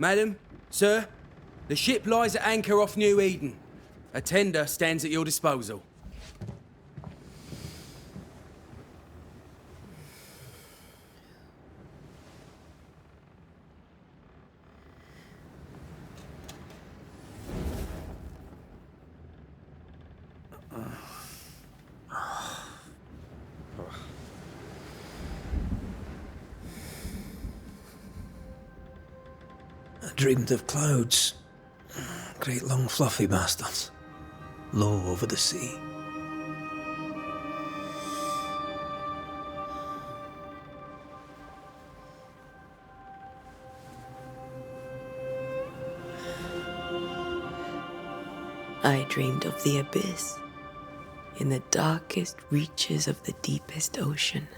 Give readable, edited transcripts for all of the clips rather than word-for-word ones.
Madam, sir, the ship lies at anchor off New Eden. A tender stands at your disposal. I dreamed of clouds. Great long fluffy bastards. Low over the sea. I dreamed of the abyss, in the darkest reaches of the deepest ocean.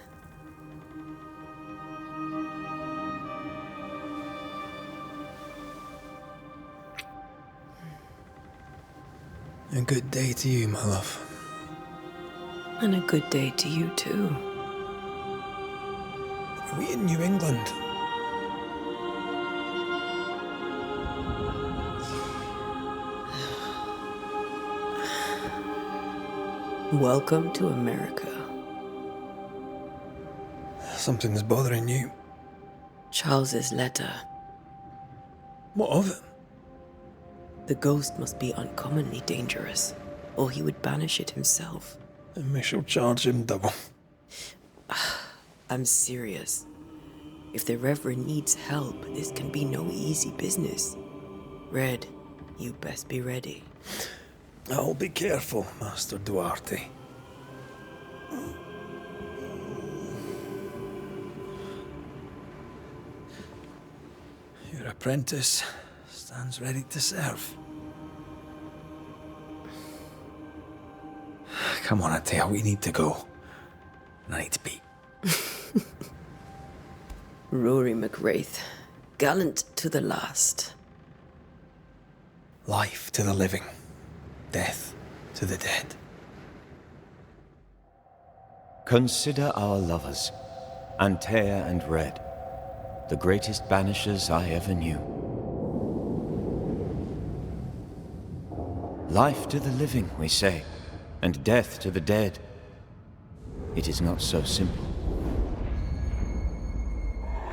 A good day to you, my love. And a good day to you, too. Are we in New England? Welcome to America. Something's bothering you. Charles's letter. What of it? The ghost must be uncommonly dangerous, or he would banish it himself. And we shall charge him double. I'm serious. If the Reverend needs help, this can be no easy business. Red, you best be ready. I'll be careful, Master Duarte. Your apprentice stands ready to serve. Come on, Atea, we need to go. I need to pee. Rory McWraith, gallant to the last. Life to the living, death to the dead. Consider our lovers, Antea and Red, the greatest banishers I ever knew. Life to the living, we say, and death to the dead. It is not so simple.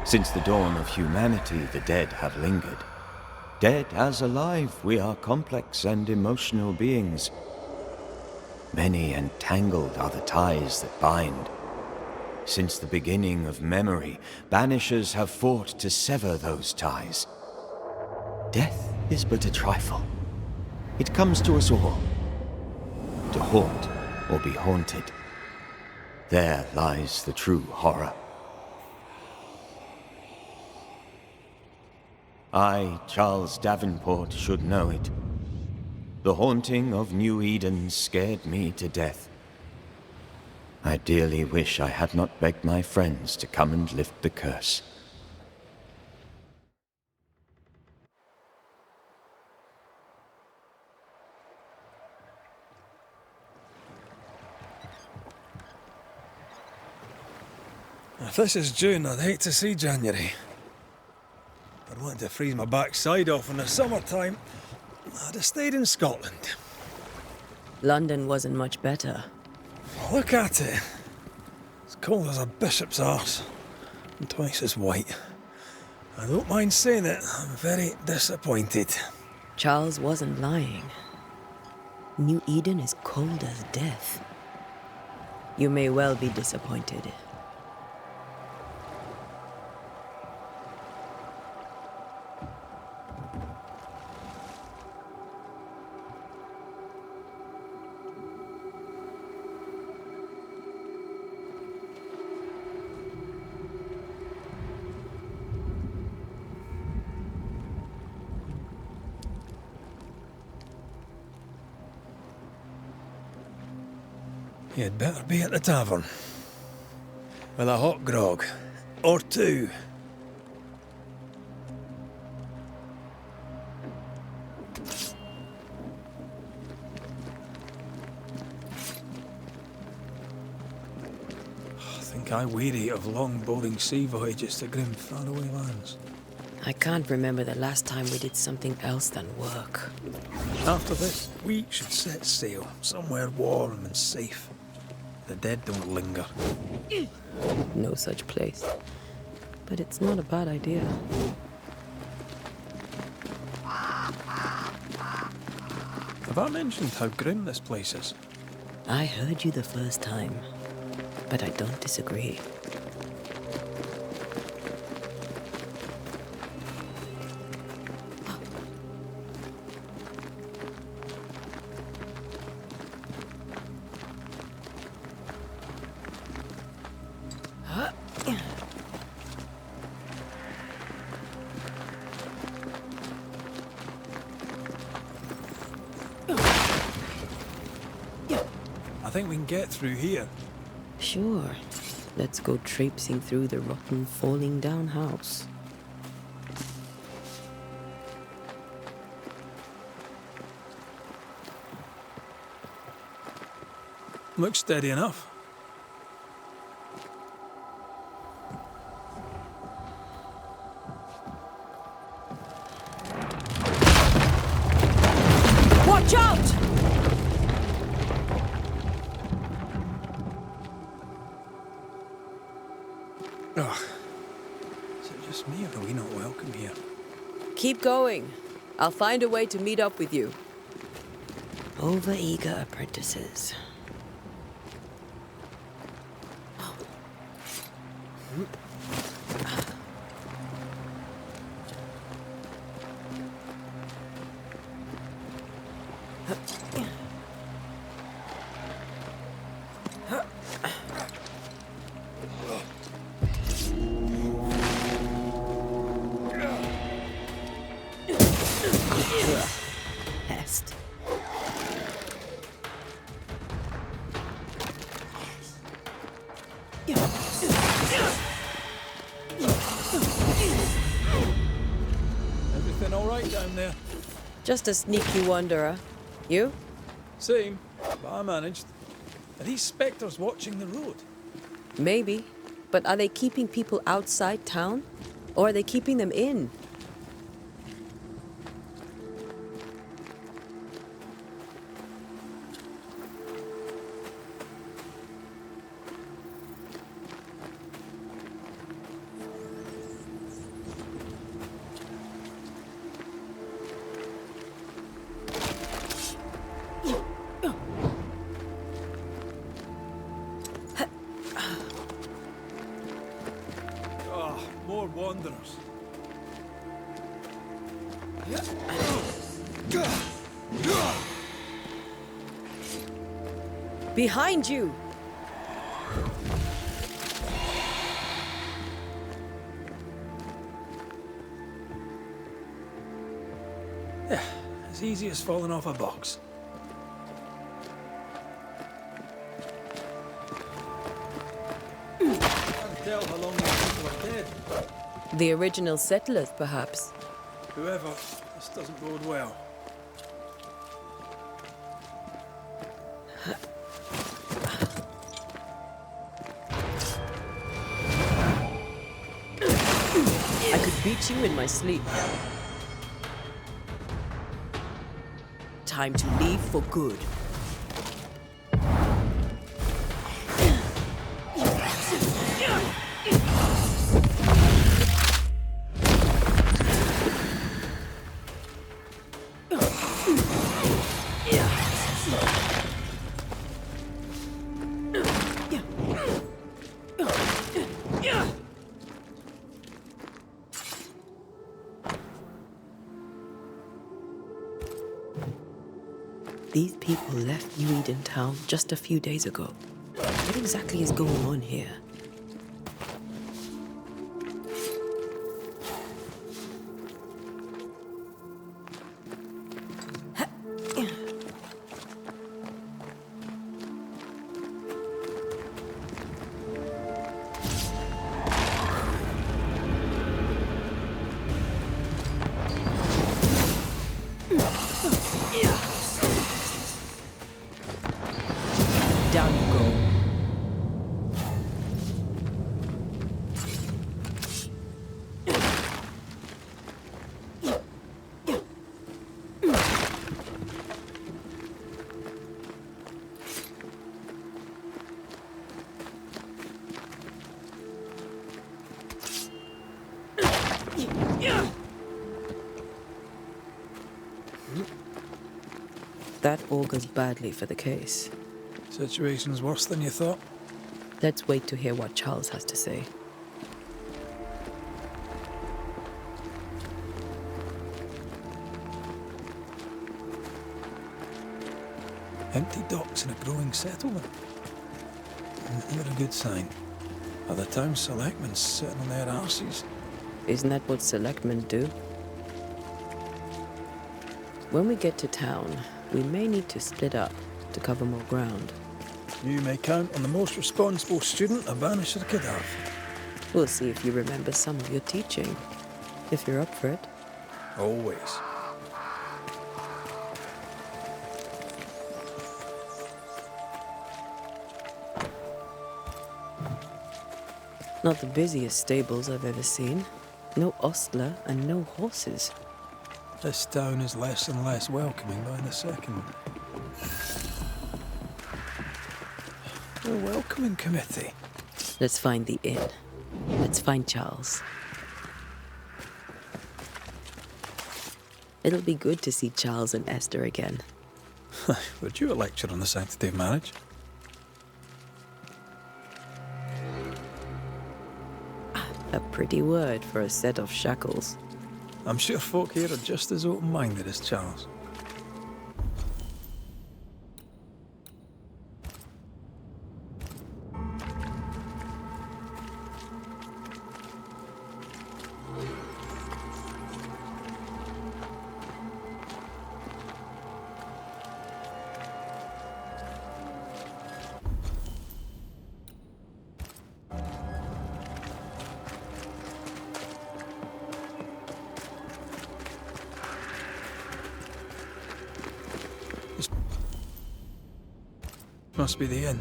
Since the dawn of humanity, the dead have lingered. Dead as alive, we are complex and emotional beings. Many and tangled are the ties that bind. Since the beginning of memory, banishers have fought to sever those ties. Death is but a trifle. It comes to us all. To haunt or be haunted. There lies the true horror. I, Charles Davenport, should know it. The haunting of New Eden scared me to death. I dearly wish I had not begged my friends to come and lift the curse. If this is June, I'd hate to see January. I'd want to freeze my backside off in the summertime. I'd have stayed in Scotland. London wasn't much better. Look at it. It's cold as a bishop's arse. And twice as white. I don't mind saying it, I'm very disappointed. Charles wasn't lying. New Eden is cold as death. You may well be disappointed. You'd better be at the tavern. With a hot grog. Or two. I think I weary of long, boring sea voyages to grim, faraway lands. I can't remember the last time we did something else than work. After this, we should set sail somewhere warm and safe. The dead don't linger. No such place. But it's not a bad idea. Have I mentioned how grim this place is? I heard you the first time, but I don't disagree. I think we can get through here. Sure. Let's go traipsing through the rotten, falling down house. Looks steady enough. Watch out! Ugh. Is it just me, or are we not welcome here? Keep going. I'll find a way to meet up with you. Overeager apprentices. Pest. Everything all right down there? Just a sneaky wanderer. You? Same, but I managed. Are these spectres watching the road? Maybe. But are they keeping people outside town? Or are they keeping them in? Ah, more wanderers. Behind you! Yeah, as easy as falling off a box. Can't tell how long these people are dead. The original settlers, perhaps. Whoever, this doesn't bode well. I could beat you in my sleep. Time to leave for good. These people left New Eden town just a few days ago. What exactly is going on here? Down you go. That augurs badly for the case. Situation's worse than you thought. Let's wait to hear what Charles has to say. Empty docks in a growing settlement. Never a good sign. Other town selectmen sitting on their arses. Isn't that what selectmen do? When we get to town, we may need to split up to cover more ground. You may count on the most responsible student a banisher could have. We'll see if you remember some of your teaching, if you're up for it. Always. Not the busiest stables I've ever seen. No ostler and no horses. This town is less and less welcoming by the second. A welcoming committee. Let's find the inn. Let's find Charles. It'll be good to see Charles and Esther again. Would you a lecture on the sanctity of marriage? A pretty word for a set of shackles. I'm sure folk here are just as open-minded as Charles. Must be the inn.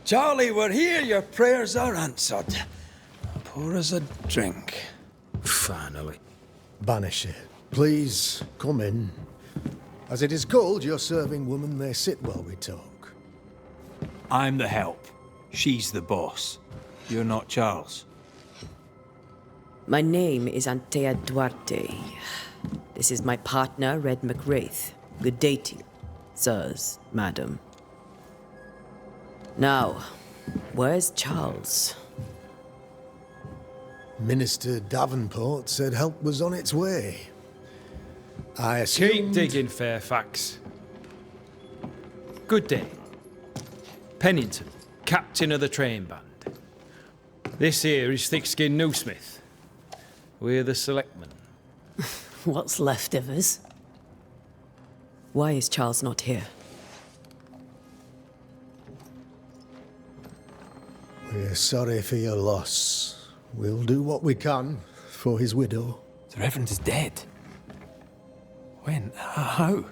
Charlie, we're here. Your prayers are answered. Pour us a drink. Finally. Banisher, please come in. As it is called, your serving woman may sit while we talk. I'm the help. She's the boss. You're not Charles. My name is Antea Duarte. This is my partner, Red McWraith. Good day to you, sirs, madam. Now, where's Charles? Minister Davenport said help was on its way. I assumed... Keep digging, Fairfax. Good day. Pennington, captain of the train band. This here is Thick-Skinned Newsmith. We're the selectmen. What's left of us? Why is Charles not here? We're sorry for your loss. We'll do what we can for his widow. The Reverend is dead. When? How?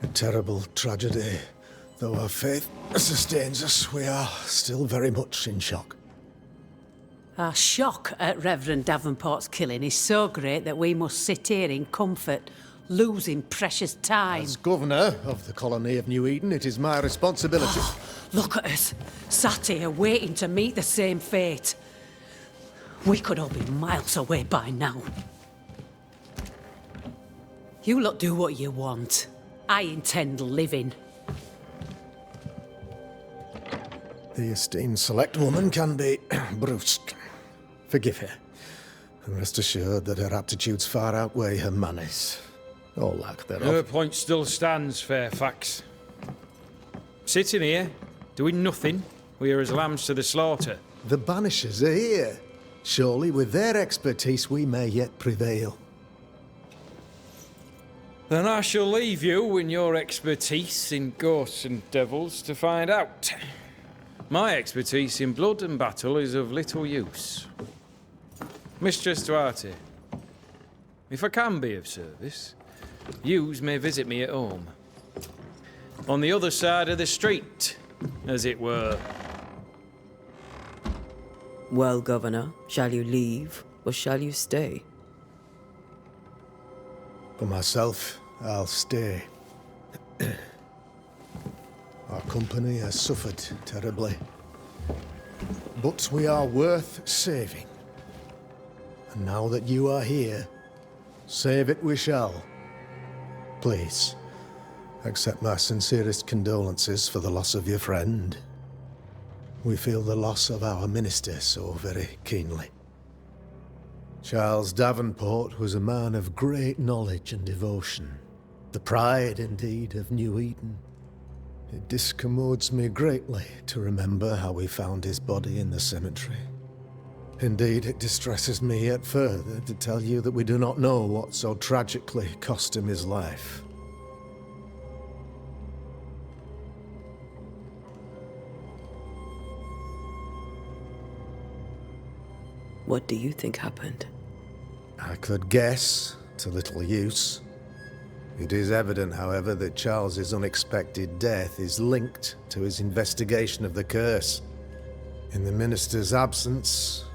A terrible tragedy. Though our faith sustains us, we are still very much in shock. Our shock at Reverend Davenport's killing is so great that we must sit here in comfort, losing precious time. As governor of the colony of New Eden, it is my responsibility. Look at us, sat here waiting to meet the same fate. We could all be miles away by now. You lot do what you want. I intend living. The esteemed select woman can be brusque. Forgive her, and rest assured that her aptitudes far outweigh her manners. Or lack thereof. Her point still stands, Fairfax. Sitting here, doing nothing, we are as lambs to the slaughter. The Banishers are here. Surely with their expertise we may yet prevail. Then I shall leave you and your expertise in ghosts and devils to find out. My expertise in blood and battle is of little use. Mistress Duarte, if I can be of service, yous may visit me at home. On the other side of the street, as it were. Well, Governor, shall you leave or shall you stay? For myself, I'll stay. Our company has suffered terribly. But we are worth saving. And now that you are here, save it we shall. Please, accept my sincerest condolences for the loss of your friend. We feel the loss of our minister so very keenly. Charles Davenport was a man of great knowledge and devotion, the pride, indeed, of New Eden. It discommodes me greatly to remember how we found his body in the cemetery. Indeed, it distresses me yet further to tell you that we do not know what so tragically cost him his life. What do you think happened? I could guess, to little use. It is evident, however, that Charles's unexpected death is linked to his investigation of the curse. In the minister's absence,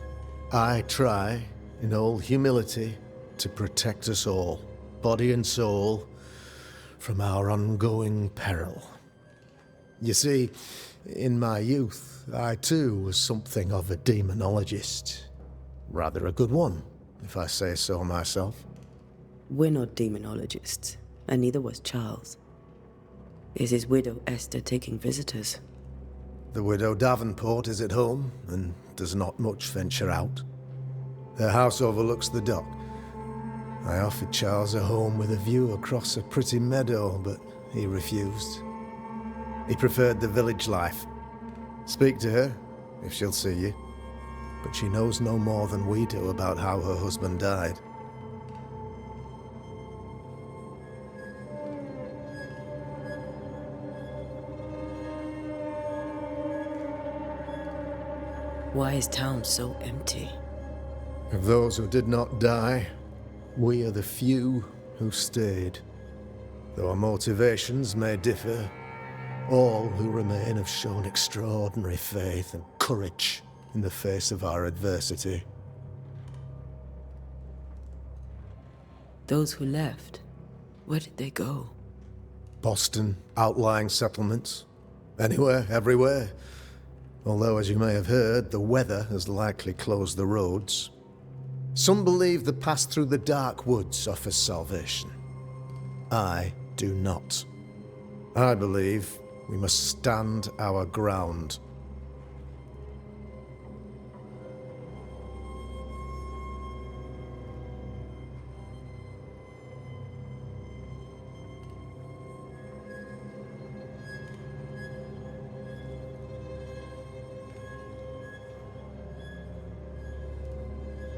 I try, in all humility, to protect us all, body and soul, from our ongoing peril. You see, in my youth, I too was something of a demonologist. Rather a good one, if I say so myself. We're not demonologists, and neither was Charles. Is his widow Esther taking visitors? The widow Davenport is at home, and does not much venture out. Their house overlooks the dock. I offered Charles a home with a view across a pretty meadow, but he refused. He preferred the village life. Speak to her, if she'll see you. But she knows no more than we do about how her husband died. Why is town so empty? Of those who did not die, we are the few who stayed. Though our motivations may differ, all who remain have shown extraordinary faith and courage in the face of our adversity. Those who left, where did they go? Boston, outlying settlements. Anywhere, everywhere. Although, as you may have heard, the weather has likely closed the roads. Some believe the path through the dark woods offers salvation. I do not. I believe we must stand our ground.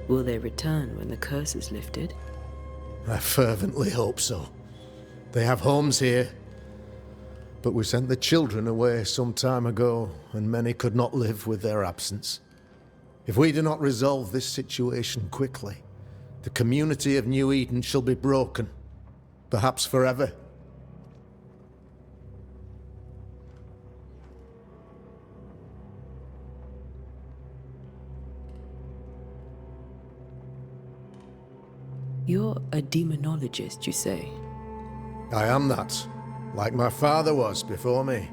Will they return when the curse is lifted? I fervently hope so. They have homes here. But we sent the children away some time ago, and many could not live with their absence. If we do not resolve this situation quickly, the community of New Eden shall be broken, perhaps forever. You're a demonologist, you say? I am that, like my father was before me.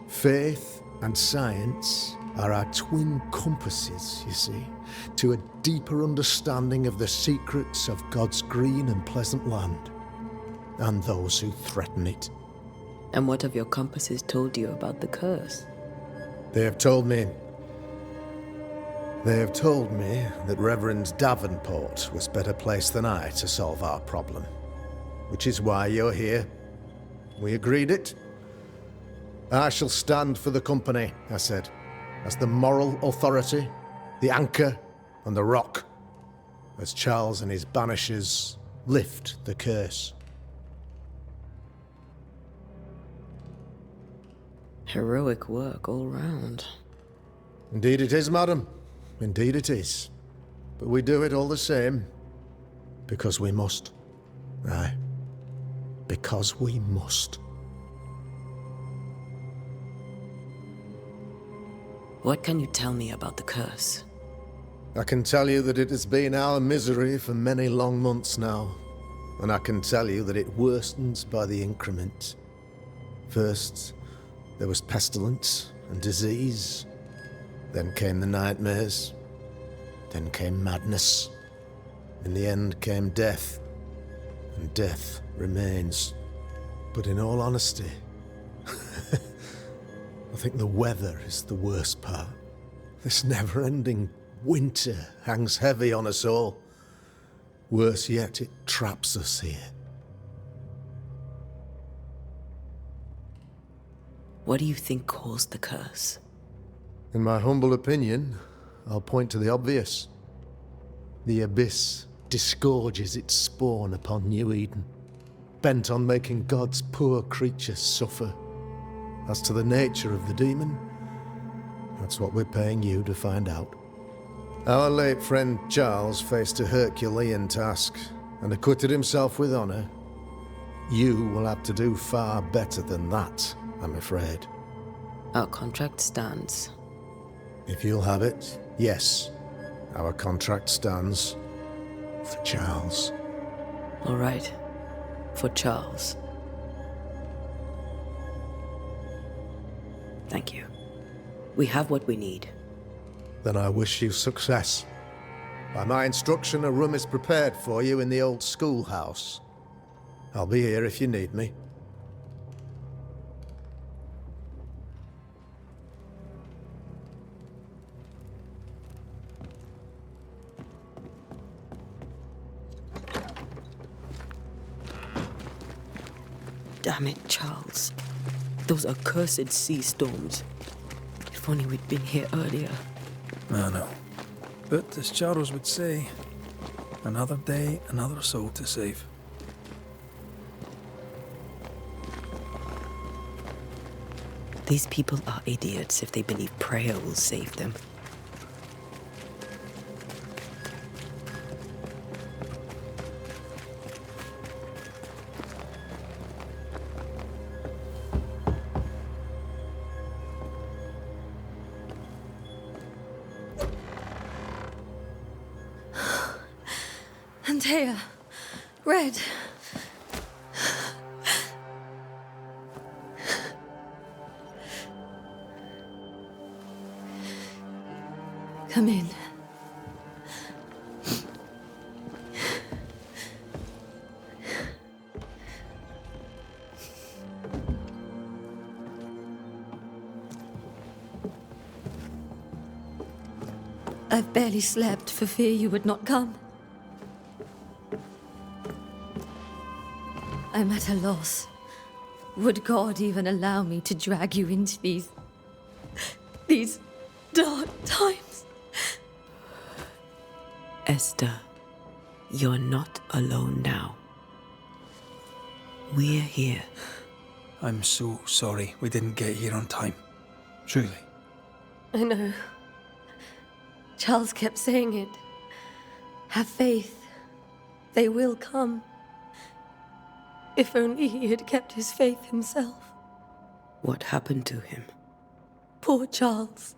Faith and science are our twin compasses, you see, to a deeper understanding of the secrets of God's green and pleasant land, and those who threaten it. And what have your compasses told you about the curse? They have told me that Reverend Davenport was better placed than I to solve our problem. Which is why you're here. We agreed it. I shall stand for the company, I said, as the moral authority, the anchor, and the rock, as Charles and his Banishers lift the curse. Heroic work all round. Indeed it is, madam. Indeed it is. But we do it all the same. Because we must. Aye. Because we must. What can you tell me about the curse? I can tell you that it has been our misery for many long months now. And I can tell you that it worsens by the increment. First, there was pestilence and disease. Then came the nightmares. Then came madness. In the end came death. And death remains. But in all honesty, I think the weather is the worst part. This never-ending winter hangs heavy on us all. Worse yet, it traps us here. What do you think caused the curse? In my humble opinion, I'll point to the obvious. The abyss disgorges its spawn upon New Eden, bent on making God's poor creatures suffer. As to the nature of the demon, that's what we're paying you to find out. Our late friend Charles faced a Herculean task and acquitted himself with honor. You will have to do far better than that, I'm afraid. Our contract stands. If you'll have it, yes. Our contract stands for Charles. All right. For Charles. Thank you. We have what we need. Then I wish you success. By my instruction, a room is prepared for you in the old schoolhouse. I'll be here if you need me. Damn it, Charles. Those accursed sea storms. If only we'd been here earlier. I know. But as Charles would say, another day, another soul to save. These people are idiots if they believe prayer will save them. Antea, Red. Come in. I've barely slept for fear you would not come. I'm at a loss. Would God even allow me to drag you into these dark times? Esther, you're not alone now. We're here. I'm so sorry we didn't get here on time. Truly. I know. Charles kept saying it. Have faith. They will come. If only he had kept his faith himself. What happened to him? Poor Charles.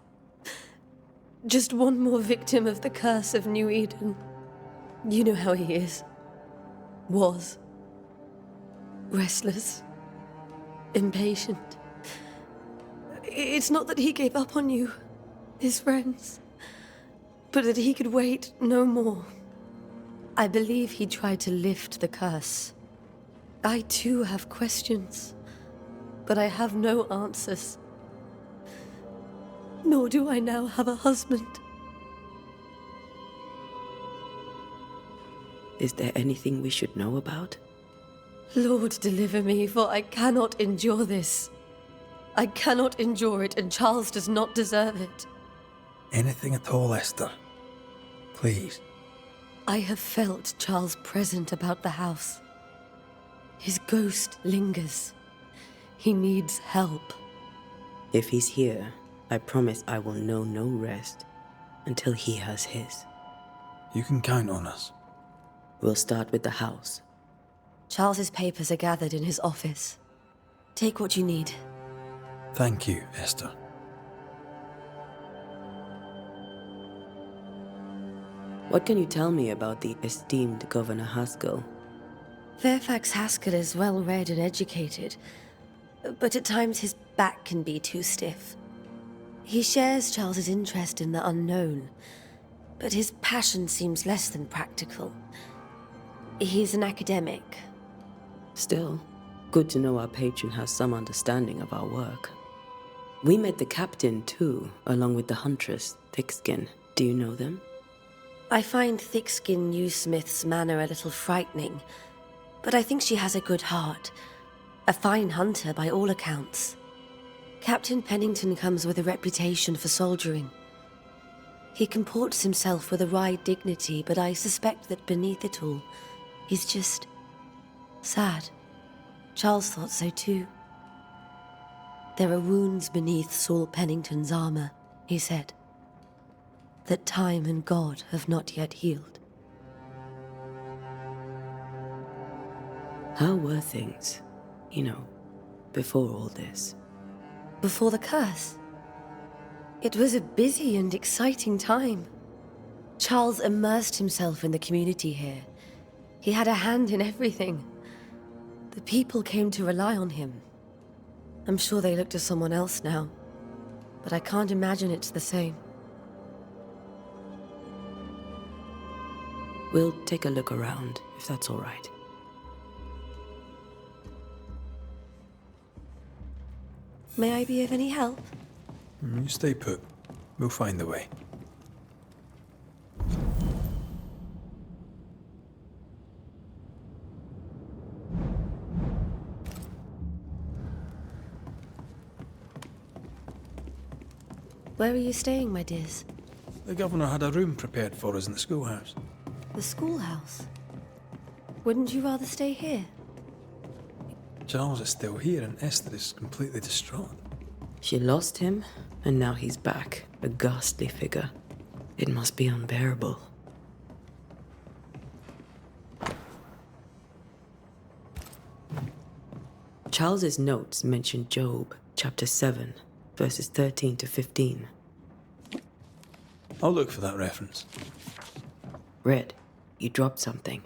Just one more victim of the curse of New Eden. You know how he is. Was. Restless. Impatient. It's not that he gave up on you, his friends, but that he could wait no more. I believe he tried to lift the curse. I too have questions, but I have no answers. Nor do I now have a husband. Is there anything we should know about? Lord, deliver me, for I cannot endure this. I cannot endure it, and Charles does not deserve it. Anything at all, Esther. Please. I have felt Charles present about the house. His ghost lingers. He needs help. If he's here, I promise I will know no rest until he has his. You can count on us. We'll start with the house. Charles's papers are gathered in his office. Take what you need. Thank you, Esther. What can you tell me about the esteemed Governor Haskell? Fairfax Haskell is well read and educated, but at times his back can be too stiff. He shares Charles's interest in the unknown, but his passion seems less than practical. He's an academic. Still, good to know our patron has some understanding of our work. We met the captain, too, along with the huntress, Thickskin. Do you know them? I find Thickskin Newsmith's manner a little frightening, but I think she has a good heart. A fine hunter by all accounts. Captain Pennington comes with a reputation for soldiering. He comports himself with a wry dignity, but I suspect that beneath it all, he's just sad. Charles thought so too. There are wounds beneath Saul Pennington's armor, he said, that time and God have not yet healed. How were things, before all this? Before the curse? It was a busy and exciting time. Charles immersed himself in the community here. He had a hand in everything. The people came to rely on him. I'm sure they look to someone else now, but I can't imagine it's the same. We'll take a look around, if that's all right. May I be of any help? You stay put. We'll find the way. Where are you staying, my dears? The governor had a room prepared for us in the schoolhouse. The schoolhouse? Wouldn't you rather stay here? Charles is still here and Esther is completely distraught. She lost him, and now he's back, a ghastly figure. It must be unbearable. Charles's notes mention Job, chapter 7, verses 13 to 15. I'll look for that reference. Red, you dropped something.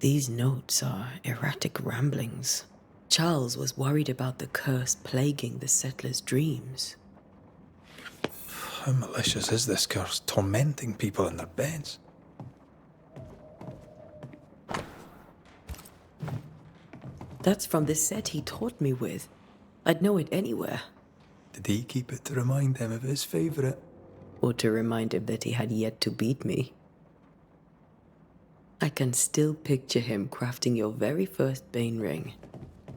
These notes are erratic ramblings. Charles was worried about the curse plaguing the settlers' dreams. How malicious is this curse, tormenting people in their beds? That's from the set he taught me with. I'd know it anywhere. Did he keep it to remind him of his favourite? Or to remind him that he had yet to beat me. I can still picture him crafting your very first Bane ring.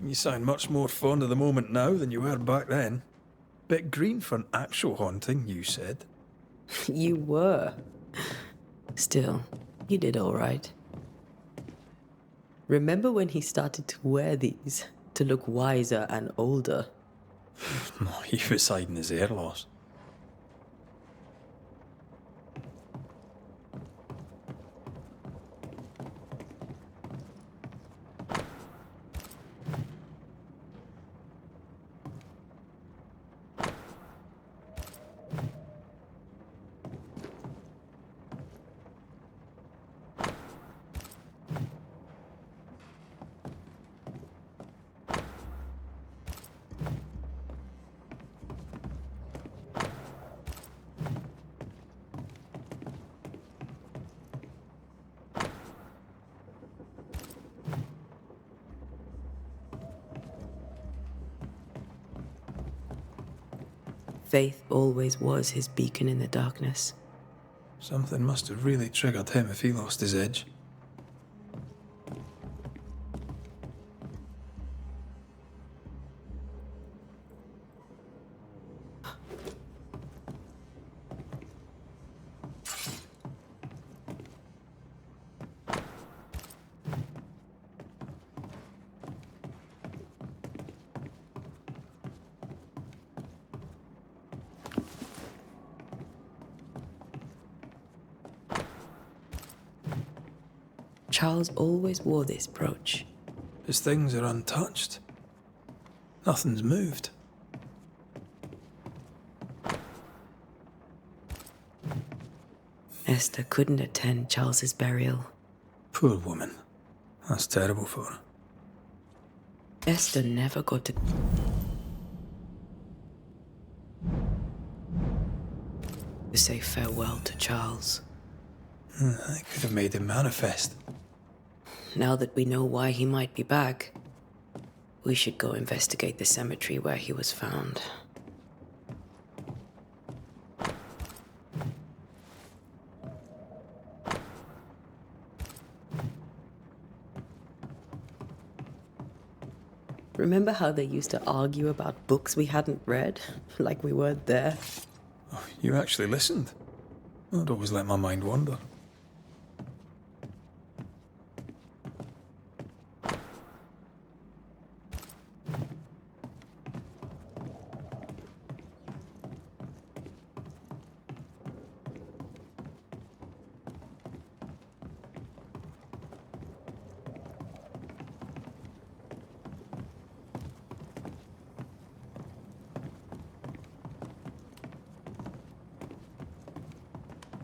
You sound much more fond of the moment now than you were back then. Bit green for an actual haunting, you said. You were. Still, you did all right. Remember when he started to wear these to look wiser and older? He was hiding his hair loss. Faith always was his beacon in the darkness. Something must have really triggered him if he lost his edge. Charles always wore this brooch. His things are untouched. Nothing's moved. Esther couldn't attend Charles's burial. Poor woman. That's terrible for her. Esther never got to say farewell to Charles. I could have made him manifest. Now that we know why he might be back, we should go investigate the cemetery where he was found. Remember how they used to argue about books we hadn't read? Like we weren't there? Oh, you actually listened? I'd always let my mind wander.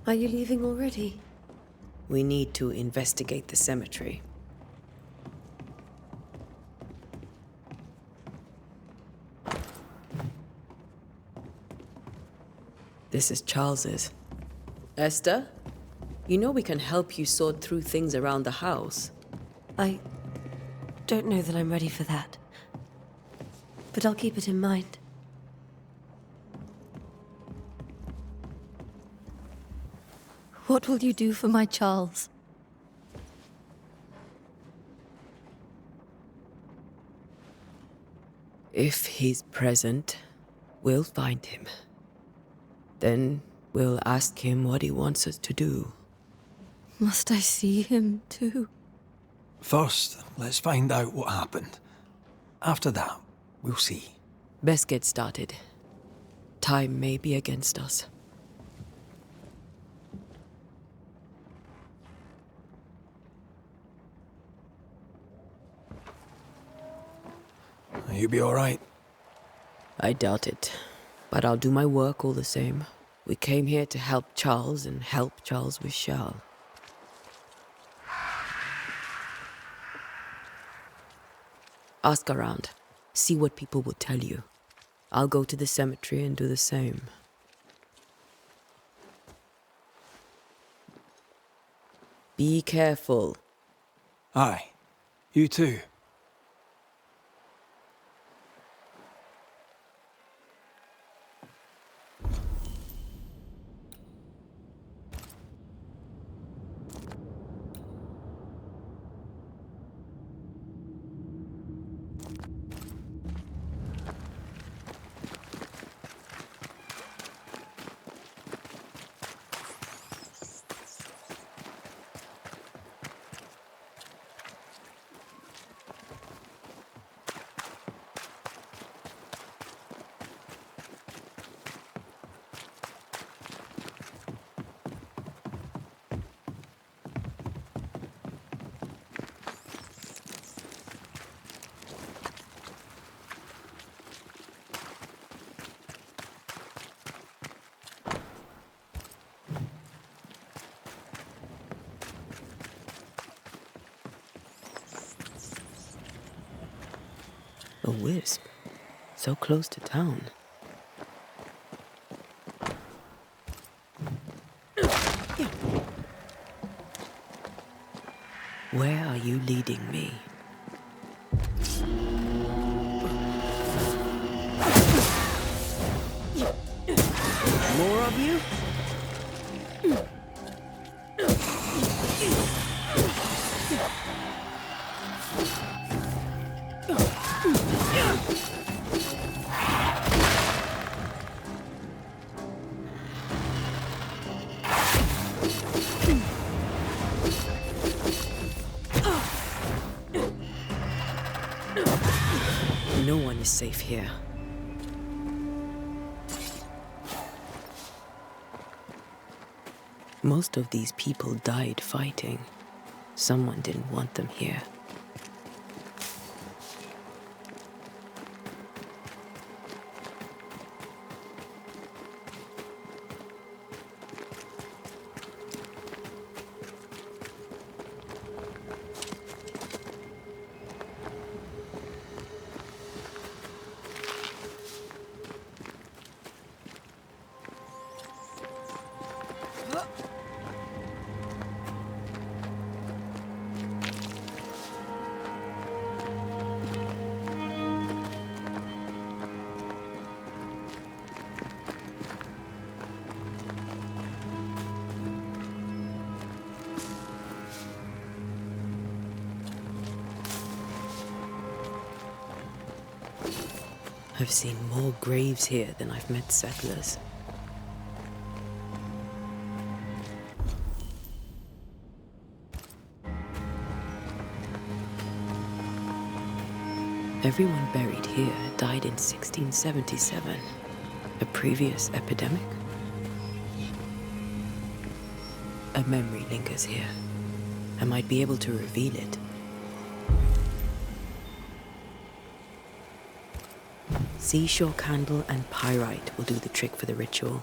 Are you leaving already? We need to investigate the cemetery. This is Charles's. Esther, you know we can help you sort through things around the house. I don't know that I'm ready for that. But I'll keep it in mind. What will you do for my Charles? If he's present, we'll find him. Then we'll ask him what he wants us to do. Must I see him too? First, let's find out what happened. After that, we'll see. Best get started. Time may be against us. You'll be all right. I doubt it, but I'll do my work all the same. We came here to help Charles and help Charles with Charles. Ask around. See what people will tell you. I'll go to the cemetery and do the same. Be careful. Aye. You too. A wisp. So close to town. Where are you leading me? More of you? No one is safe here. Most of these people died fighting. Someone didn't want them here. I've seen more graves here than I've met settlers. Everyone buried here died in 1677. A previous epidemic? A memory lingers here. I might be able to reveal it. Seashore candle and pyrite will do the trick for the ritual.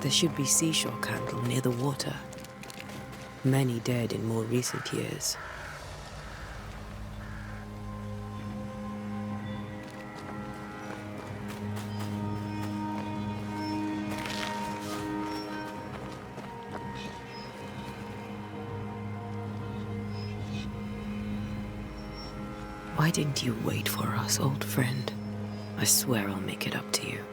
There should be seashore candle near the water. Many dead in more recent years. Why didn't you wait for us, old friend? I swear I'll make it up to you.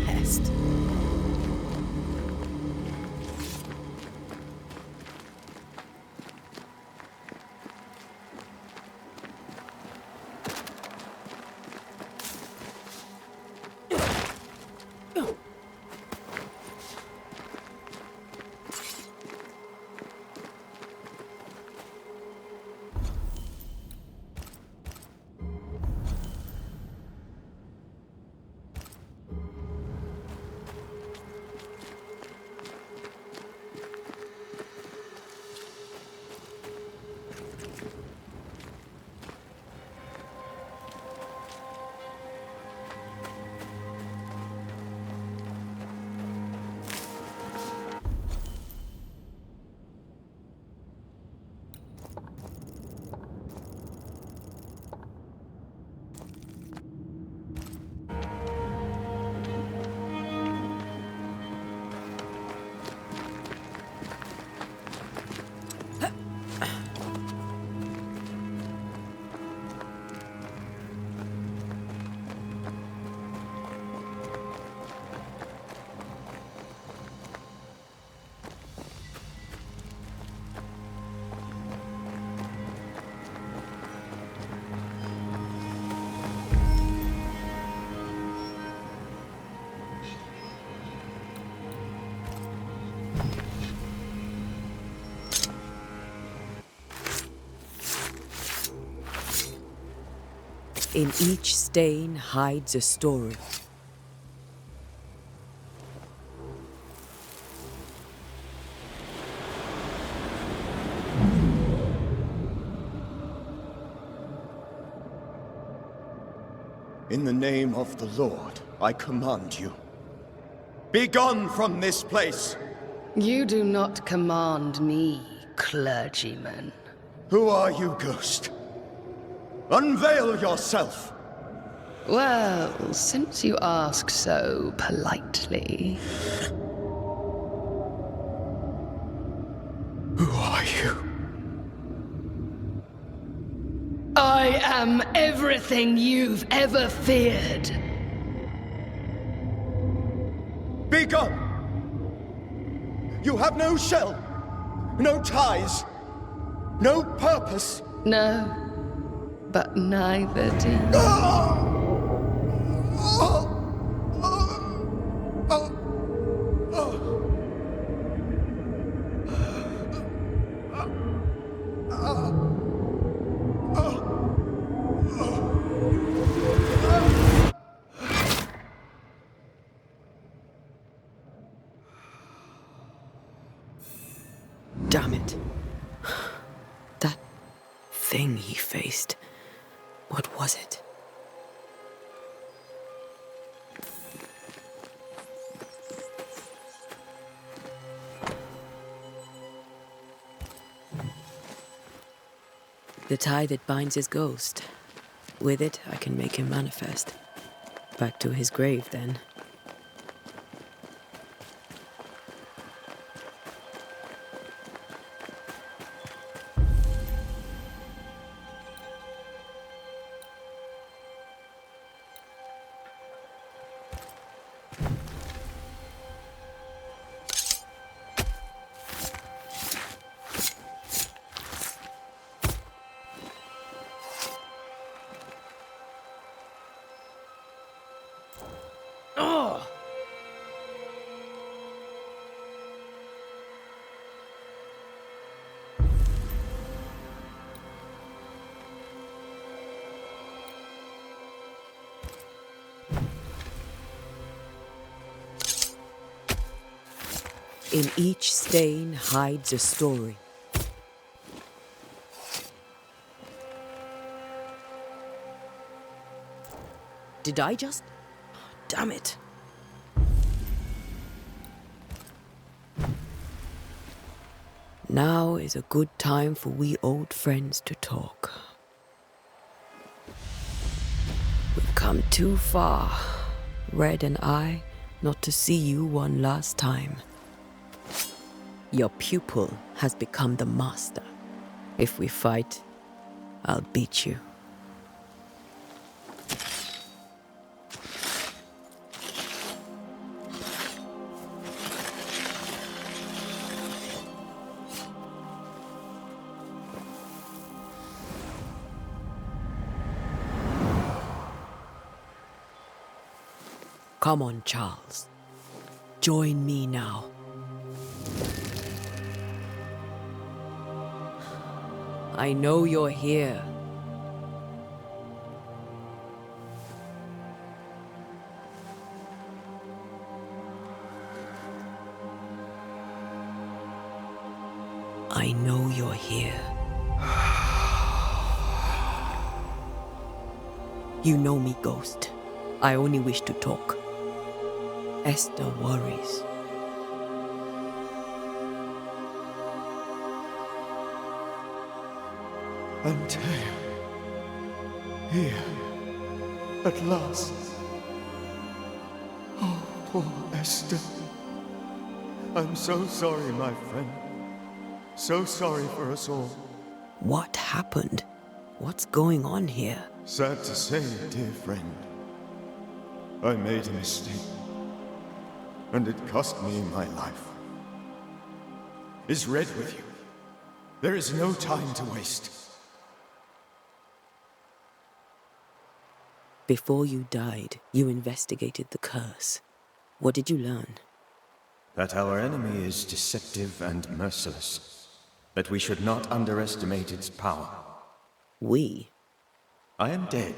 Pest. In each stain hides a story. In the name of the Lord, I command you, Be gone from this place! You do not command me, clergyman. Who are you, Ghost? Unveil yourself! Well, since you ask so politely... Who are you? I am everything you've ever feared. Be gone! You have no shell, no ties, no purpose. No, but neither do you. Damn it. That thing he faced. What was it? The tie that binds his ghost. With it, I can make him manifest. Back to his grave, then. In each stain hides a story. Did I just... Damn it. Now is a good time for we old friends to talk. We've come too far, Red and I, not to see you one last time. Your pupil has become the master. If we fight, I'll beat you. Come on, Charles. Join me now. I know you're here. I know you're here. You know me, Ghost. I only wish to talk. Esther worries. Antea, here, at last. Oh, poor Esther. I'm so sorry, my friend. So sorry for us all. What happened? What's going on here? Sad to say, dear friend, I made a mistake, and it cost me my life. Is Red with you? There is no time to waste. Before you died, you investigated the curse. What did you learn? That our enemy is deceptive and merciless. That we should not underestimate its power. We? I am dead,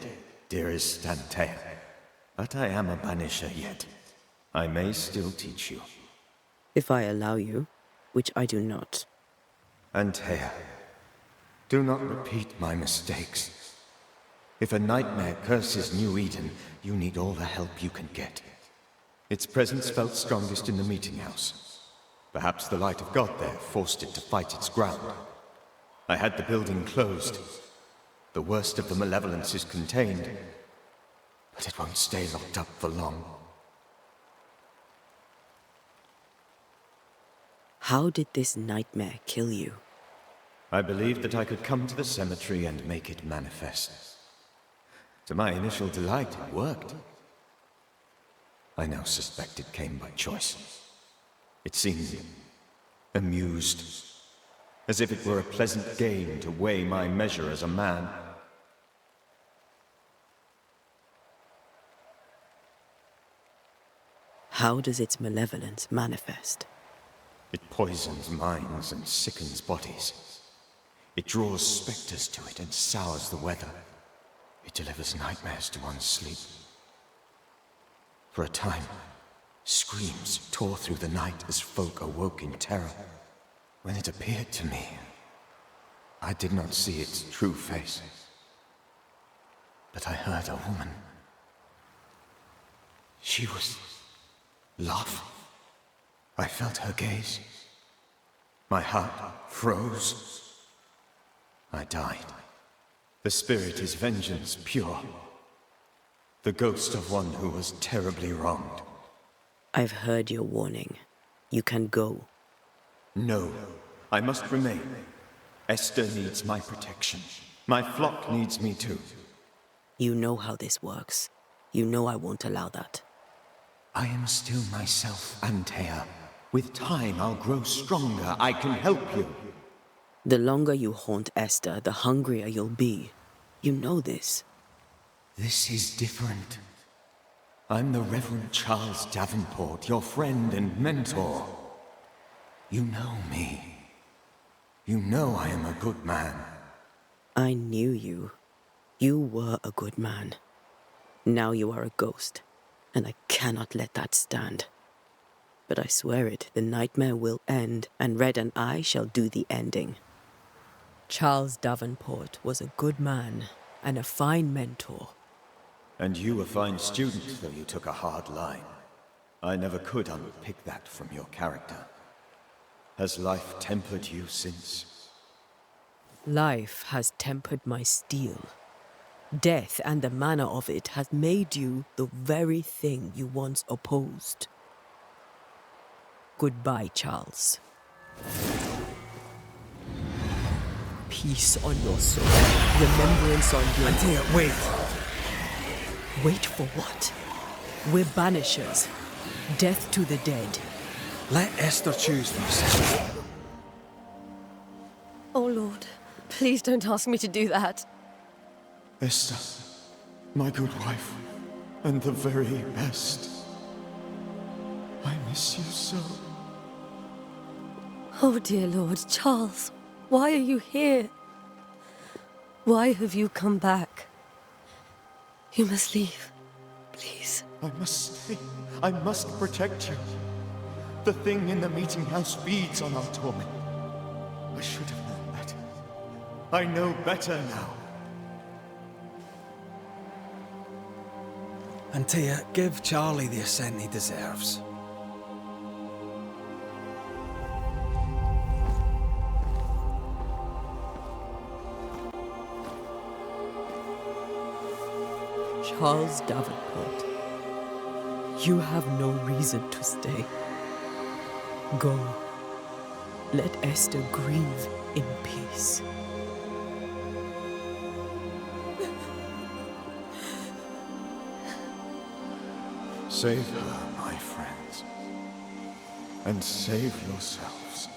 dearest Antea. But I am a banisher yet. I may still teach you. If I allow you, which I do not. Antea, do not repeat my mistakes. If a nightmare curses New Eden, you need all the help you can get. Its presence felt strongest in the meeting house. Perhaps the light of God there forced it to fight its ground. I had the building closed. The worst of the malevolence is contained, but it won't stay locked up for long. How did this nightmare kill you? I believed that I could come to the cemetery and make it manifest. To my initial delight, it worked. I now suspect it came by choice. It seemed amused, as if it were a pleasant game to weigh my measure as a man. How does its malevolence manifest? It poisons minds and sickens bodies. It draws specters to it and sours the weather. It delivers nightmares to one's sleep. For a time, screams tore through the night as folk awoke in terror. When it appeared to me, I did not see its true face. But I heard a woman. She was laughing. I felt her gaze. My heart froze. I died. The spirit is vengeance pure. The ghost of one who was terribly wronged. I've heard your warning. You can go. No, I must remain. Esther needs my protection. My flock needs me too. You know how this works. You know I won't allow that. I am still myself, Antea. With time, I'll grow stronger. I can help you. The longer you haunt Esther, the hungrier you'll be. You know this. This is different. I'm the Reverend Charles Davenport, your friend and mentor. You know me. You know I am a good man. I knew you. You were a good man. Now you are a ghost, and I cannot let that stand. But I swear it, the nightmare will end, and Red and I shall do the ending. Charles Davenport was a good man and a fine mentor. And you a fine student, though you took a hard line. I never could unpick that from your character. Has life tempered you since? Life has tempered my steel. Death and the manner of it has made you the very thing you once opposed. Goodbye, Charles. Peace on your soul. Remembrance on your... Antea, wait! Wait for what? We're banishers. Death to the dead. Let Esther choose for herself. Oh, Lord, please don't ask me to do that. Esther, my good wife, and the very best. I miss you so. Oh, dear Lord, Charles, why are you here? Why have you come back? You must leave, please. I must stay. I must protect you. The thing in the meeting house feeds on our torment. I should have known better. I know better now. Antea, give Charlie the ascent he deserves. Charles Davenport, you have no reason to stay. Go. Let Esther grieve in peace. Save her, my friends. And save yourselves.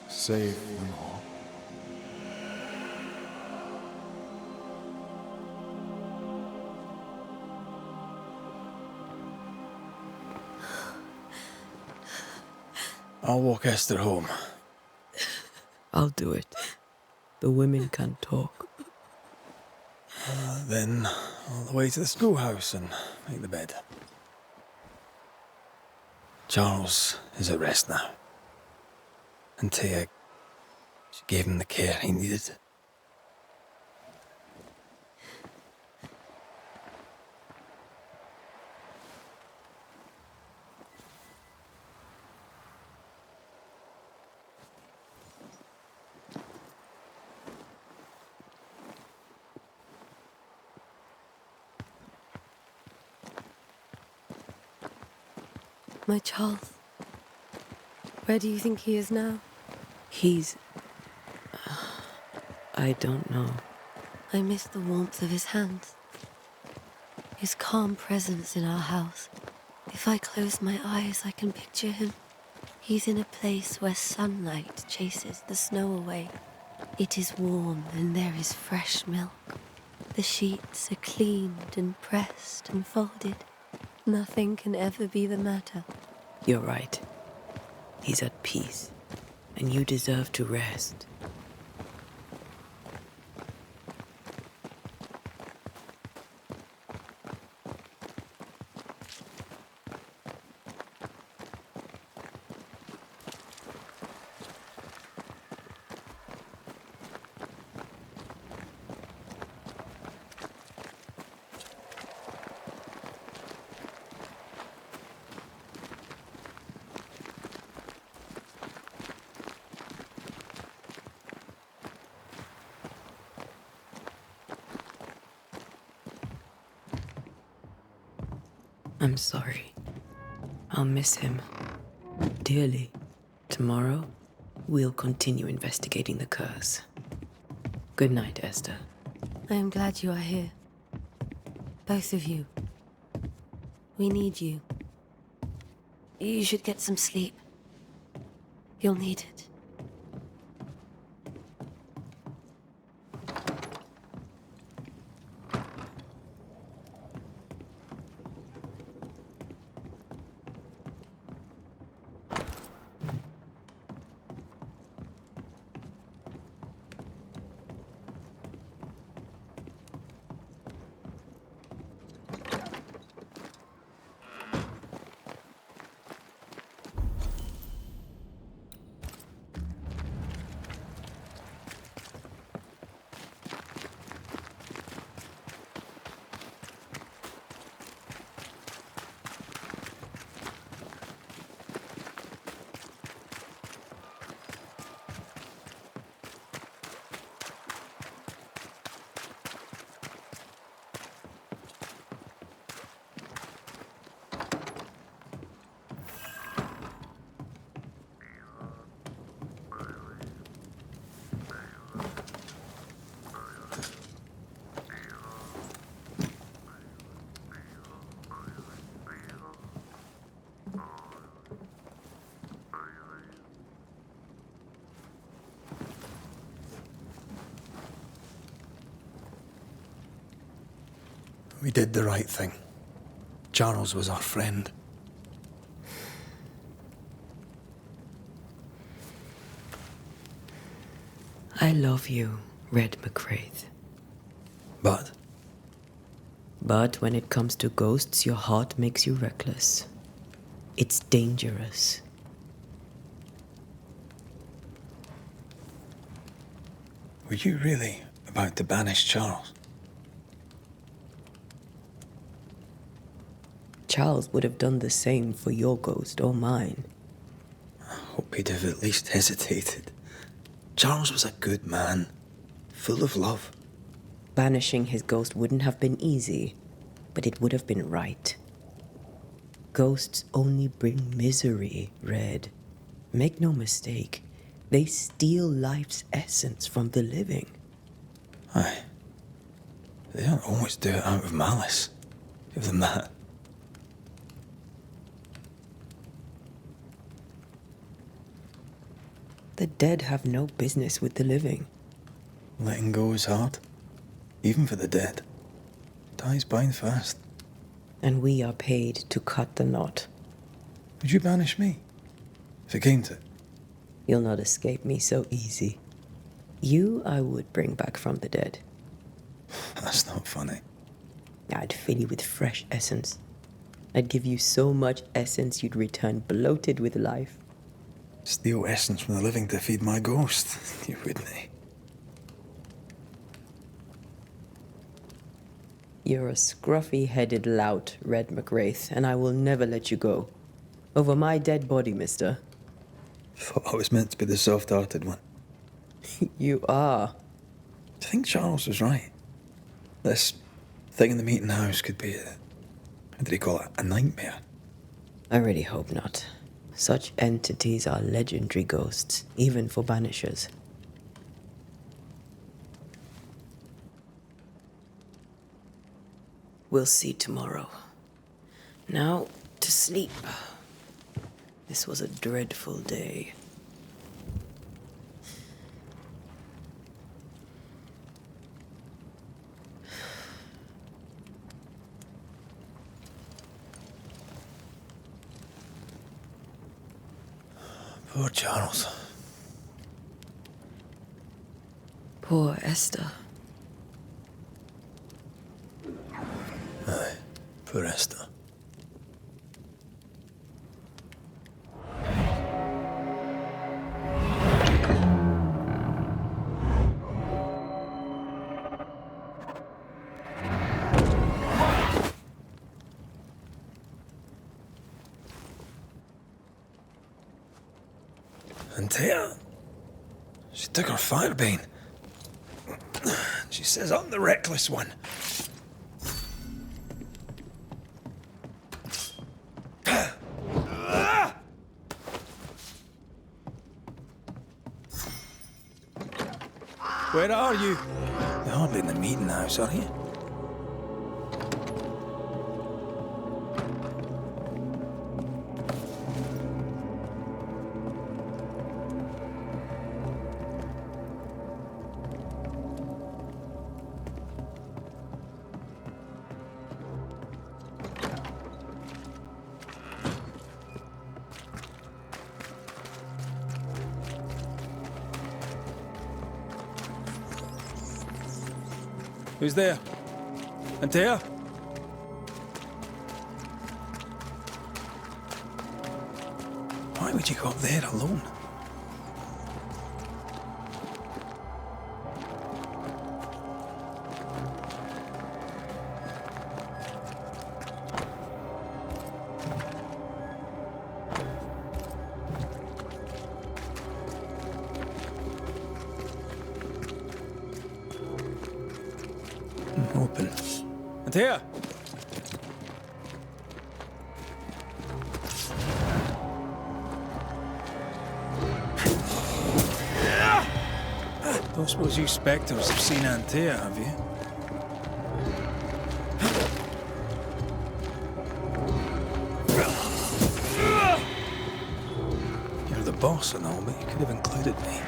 Save them all. I'll walk Esther home. I'll do it. The women can talk. Then all the way to the schoolhouse and make the bed. Charles is at rest now. Antea, she gave him the care he needed. My Charles. Where do you think he is now? He's... I don't know. I miss the warmth of his hands. His calm presence in our house. If I close my eyes, I can picture him. He's in a place where sunlight chases the snow away. It is warm and there is fresh milk. The sheets are cleaned and pressed and folded. Nothing can ever be the matter. You're right. He's at peace, and you deserve to rest. I'm sorry. I'll miss him dearly. Tomorrow, we'll continue investigating the curse. Good night, Esther. I am glad you are here. Both of you. We need you. You should get some sleep. You'll need it. We did the right thing. Charles was our friend. I love you, Red McCraith. But But when it comes to ghosts, your heart makes you reckless. It's dangerous. were you really about to banish Charles? Charles would have done the same for your ghost or mine. I hope he'd have at least hesitated. Charles was a good man, full of love. Banishing his ghost wouldn't have been easy, but it would have been right. Ghosts only bring misery, Red. Make no mistake, they steal life's essence from the living. Aye. They don't always do it out of malice. Give them that. The dead have no business with the living. Letting go is hard, even for the dead. Time's bind fast. And we are paid to cut the knot. Would you banish me, if it came to it? You'll not escape me so easy. You I would bring back from the dead. That's not funny. I'd fill you with fresh essence. I'd give you so much essence you'd return bloated with life. Steal essence from the living to feed my ghost. You wouldn't, eh? You're a scruffy-headed lout, Red McWraith, and I will never let you go. Over my dead body, mister. Thought I was meant to be the soft-hearted one. You are. I think Charles was right. This thing in the meeting house could be how did he call it? A nightmare. I really hope not. Such entities are legendary ghosts, even for Banishers. We'll see tomorrow. Now, to sleep. This was a dreadful day. Poor Charles. Poor Esther. Aye, poor Esther. And Tia, she took her firebane. She says I'm the reckless one. Where are you? You're hardly in the meeting house, are you? Who's there? Antea? Why would you go up there alone? Open. Antea! Don't suppose you spectres have seen Antea, have you? You're the boss and all, but you could have included me.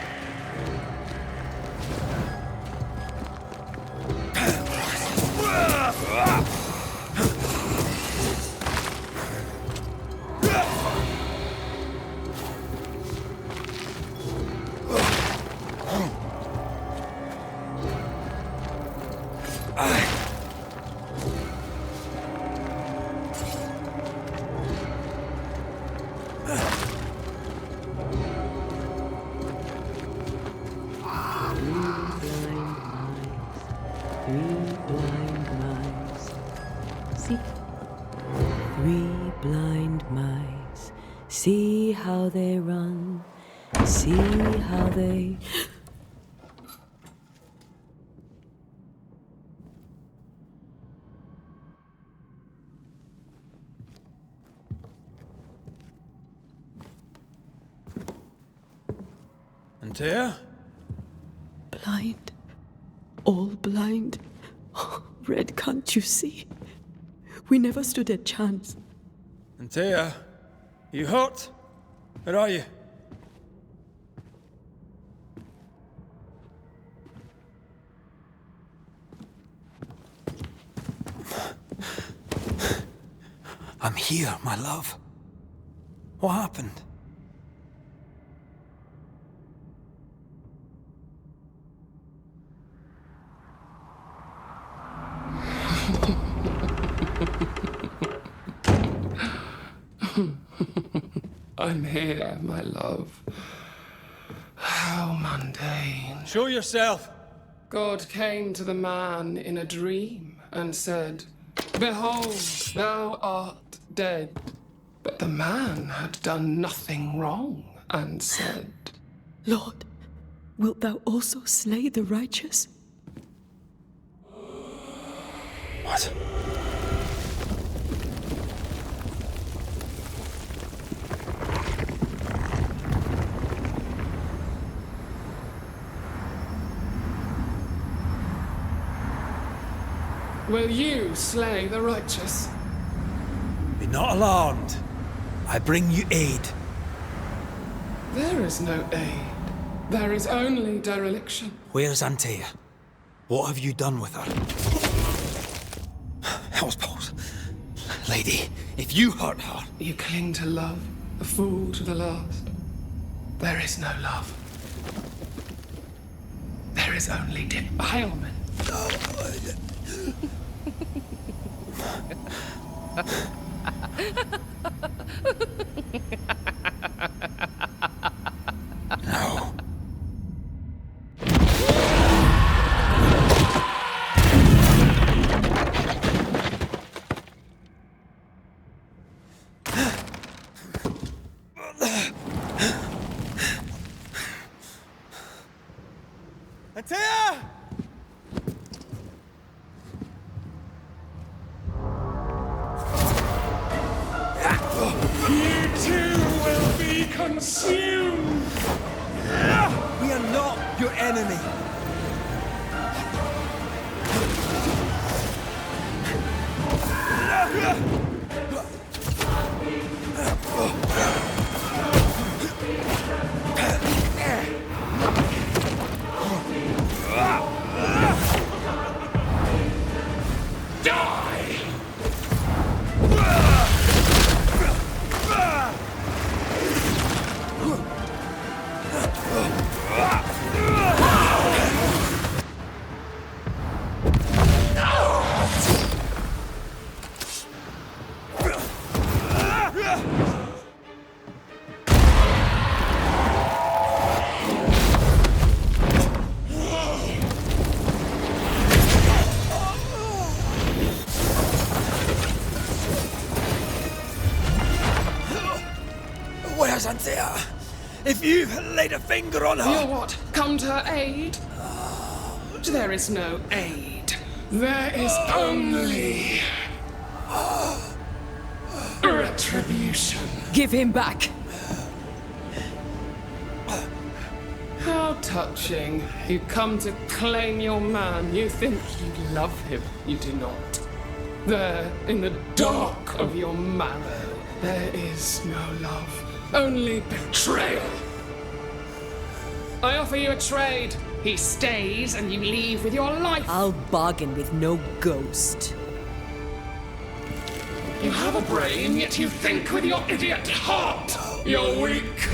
Three blind mice, see how they run, see how they... Antea? Blind. All blind. Red, can't you see? We never stood a chance. Antea, you hurt? Where are you? I'm here, my love. What happened? I'm here, my love. How mundane. Show yourself! God came to the man in a dream and said, "Behold, thou art dead." But the man had done nothing wrong and said, Lord, wilt thou also slay the righteous? What? Will you slay the righteous? Be not alarmed. I bring you aid. There is no aid. There is only dereliction. Where's Antea? What have you done with her? Hellsballs. Lady, if you hurt her... You cling to love, a fool to the last. There is no love. There is only defilement. No. Antea! You too will be consumed! We are not your enemy. Where's Antea? If you laid a finger on her... You'll what? Come to her aid? There is no aid. There is only... retribution. Give him back. How touching. You come to claim your man. You think you love him. You do not. There, in the dark of your marrow, there is no love. Only betrayal. I offer you a trade. He stays and you leave with your life. I'll bargain with no ghost. You have a brain, yet you think with your idiot heart. You're weak.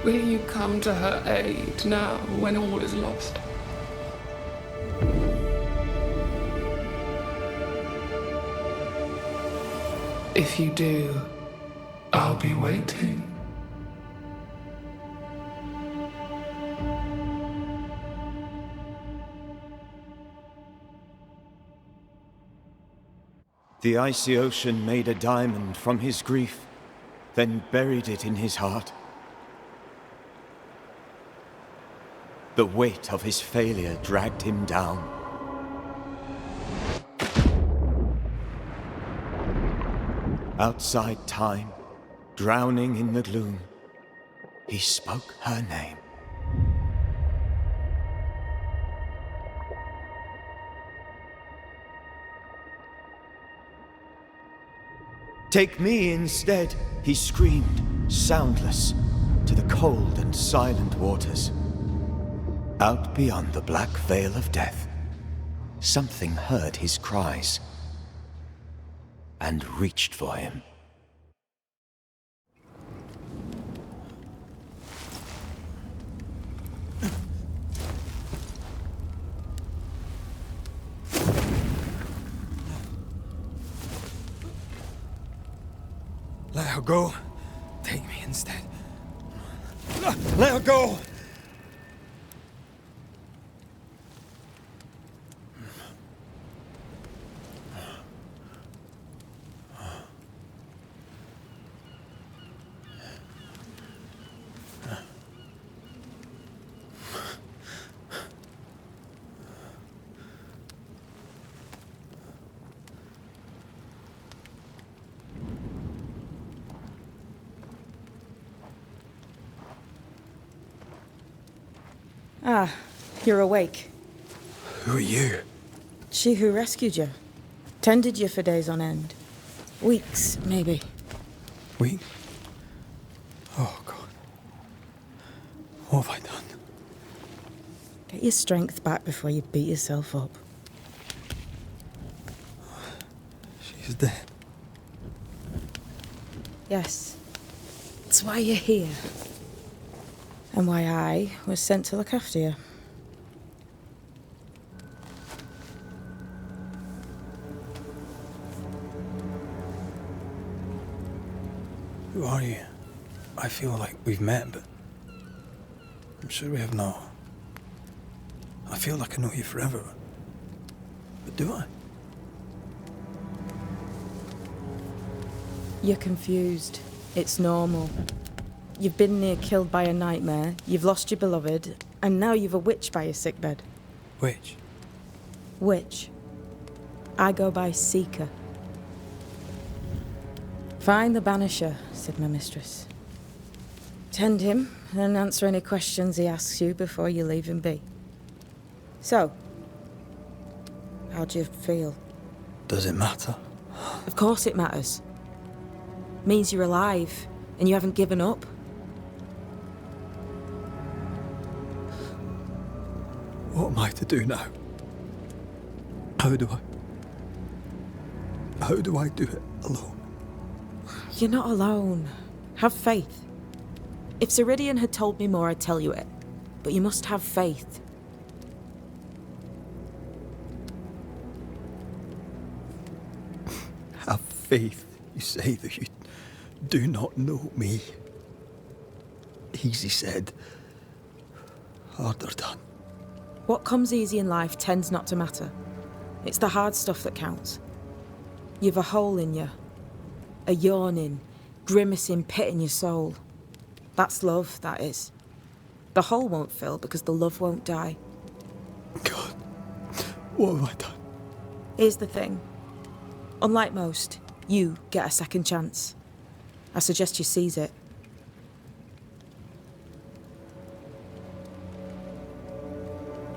Will you come to her aid now, when all is lost? If you do, I'll be waiting. The icy ocean made a diamond from his grief, then buried it in his heart. The weight of his failure dragged him down. Outside time, drowning in the gloom, he spoke her name. Take me instead, he screamed, soundless, to the cold and silent waters. Out beyond the black veil of death, something heard his cries and reached for him. Let her go. Take me instead. Let her go! Ah, you're awake. Who are you? She who rescued you. Tended you for days on end. Weeks, maybe. We? Oh, God. What have I done? Get your strength back before you beat yourself up. She's dead. Yes. That's why you're here. And why I was sent to look after you. Who are you? I feel like we've met, but I'm sure we have not. I feel like I know you forever. But do I? You're confused. It's normal. You've been near killed by a nightmare, you've lost your beloved, and now you've a witch by your sickbed. Which? Witch. I go by Seeker. Find the Banisher, said my mistress. Tend him, and answer any questions he asks you before you leave him be. So, how do you feel? Does it matter? Of course it matters. Means you're alive, and you haven't given up. What am I to do now? How do I do it alone? You're not alone. Have faith. If Ceridian had told me more, I'd tell you it. But you must have faith. Have faith, you say, that you do not know me. Easy said, harder done. What comes easy in life tends not to matter. It's the hard stuff that counts. You've a hole in you. A yawning, grimacing pit in your soul. That's love, that is. The hole won't fill because the love won't die. God, what have I done? Here's the thing. Unlike most, you get a second chance. I suggest you seize it.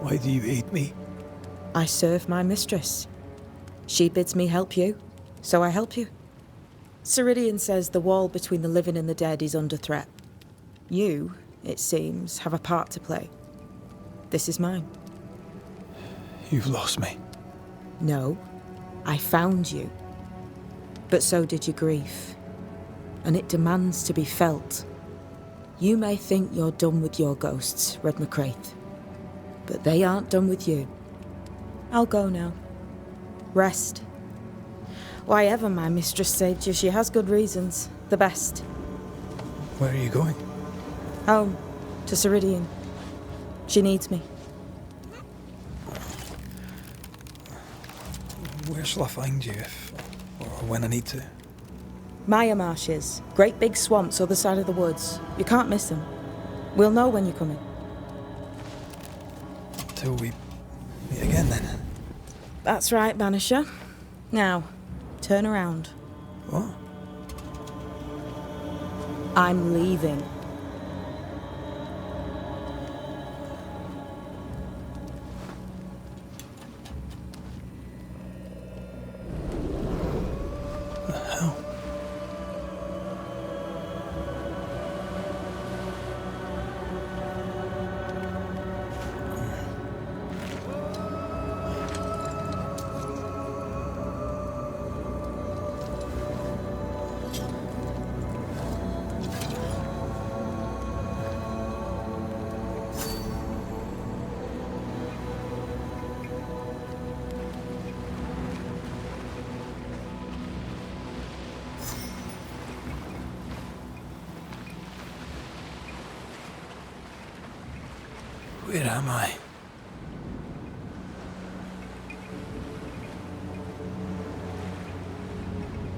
Why do you hate me? I serve my mistress. She bids me help you, so I help you. Ceridian says the wall between the living and the dead is under threat. You, it seems, have a part to play. This is mine. You've lost me. No, I found you. But so did your grief. And it demands to be felt. You may think you're done with your ghosts, Red McCraith. But they aren't done with you. I'll go now. Rest. Why ever my mistress saved you, she has good reasons. The best. Where are you going? Home. To Ceridian. She needs me. Where shall I find you if, or when I need to? Maya Marshes. Great big swamps other side of the woods. You can't miss them. We'll know when you're coming. Till we meet again, then. That's right, Banisher. Now, turn around. What? I'm leaving. The hell? Where am I?